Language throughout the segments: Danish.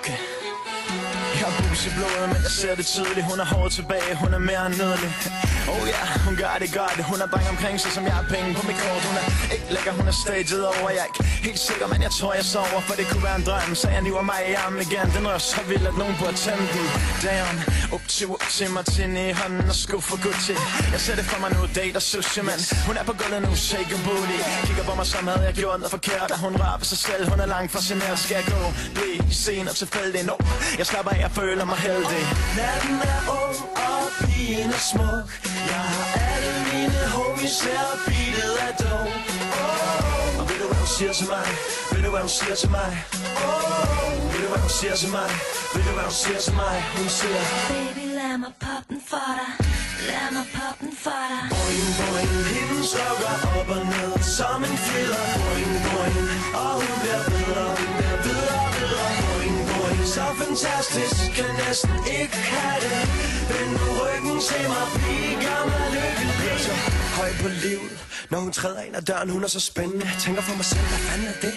Okay. Jeg har bus i blodet, men jeg ser det tydeligt. Hun er hårdt tilbage, hun er mere end nydelig. Oh ja, hun gør det godt. Hun har dreng omkring sig, som jeg har penge på mit kort. Hun er ikke lækker, hun er staged over. Jeg er ikke helt sikker, men jeg tror jeg sover. For det kunne være en drøm, så jeg niver mig i armen igen. Den rører så vild, at nogen burde tænde den. Damn, up til Martini i hånden og sko for Gucci. Jeg ser det for mig nu, date og sushi, men hun er på gulvet nu, shake and booty. Kigger på mig, som havde jeg gjort noget forkert. Og hun rører på sig selv, hun er langt fascineret. Skal jeg gå, blive sen og tilfældig? No, jeg slapper af, jeg føler mig heldig. Natten er ung, og pigen er smuk. Jeg har alle mine homies her, beatet af dog. Og ved du hvad hun siger til mig? Ved du hvad hun siger til mig? Ved du hvad hun siger til mig? Ved du hvad hun siger til mig? Hun siger: Baby, lad mig poppe den for dig. Lad mig poppe den for dig. Boing, boing, himlen slukker op og ned som en fjeder. Boing, boing, og hun bliver bedre, hun bliver bedre, bedre. Boing, boing, så fantastisk, kan næsten ikke have det. Vend nu ryggen til mig, bliv gammel lykkelig. Så høj på livet, når hun træder ind ad døren, hun er så spændende. Tænker for mig selv, hvad fanden er det?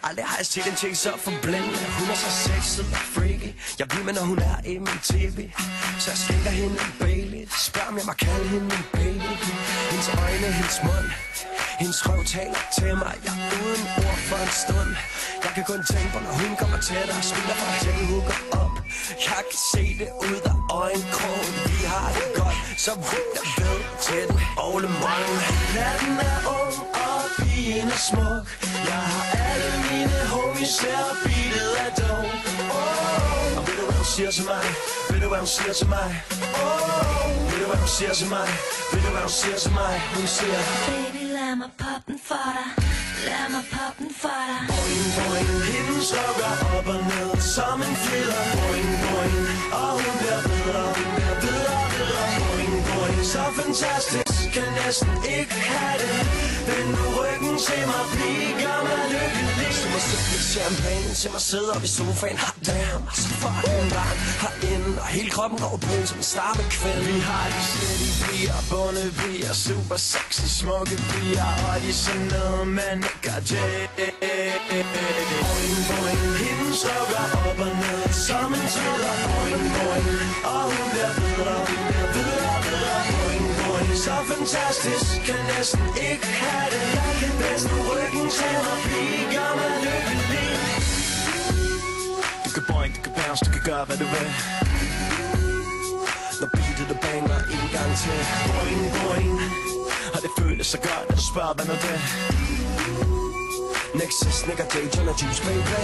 Aldrig har jeg set en ting så forblændende. Hun er så sexet og freaky. Jeg bliver med, når hun er i min tv. Så jeg skænker hende en Bailey. Spørg om jeg må kalde hende min baby. Hendes øjne, hendes mund, hendes røv taler til mig. Jeg er uden ord for en stund. Jeg kan kun tænke på, når hun kommer tættere og spiller fra til hun hooker op. Jeg kan se det ud af øjenkrogen. Vi har det godt, så vidt jeg ved til den ole morgen. Natten er ung, og pigen er smuk. Jeg har alle mine homies her, beatet af dog. Og ved du hvad hun siger til mig? Ved du hvad hun siger til mig? Ved du hvad hun siger til mig? Ved du hvad hun siger til mig? Hun siger: Baby, lad mig poppe den for dig. Lad mig poppe den for dig. Boing, boing, himlen slukker op og ned som en fjeder. Boing, boing, og hun bliver bedre, hun bliver bedre, bedre. Boing, boing, så fantastisk, kan næsten ikke have det. Vend nu ryggen til mig, bliv gammel lykkelig. Se mig sidde med champagne, se mig sidde op i sofaen. Hot damn, så fucking varm herinde, og hele kroppen går på som en star med kvæld. Vi har de slette piger, bunde piger, super sexy, smukke piger. Og de er sådan noget, man ikke har Boing, boing, himlen slukker op og ned som en tøder. Boing, boing, og hun bliver bedre, hun bliver bedre, bedre. Boing, boing, så fantastisk, kan næsten ikke have det. Vend nu ryggen til mig, bliv gammel lykkelig. Du kan boing, du kan bounce, du kan gøre hvad du vil. Når beatet og banger en gang til. Boing, boing, Og det føles så godt, når du spørger hvad nu det. Nexus, nigga, J, John og Juice, baby.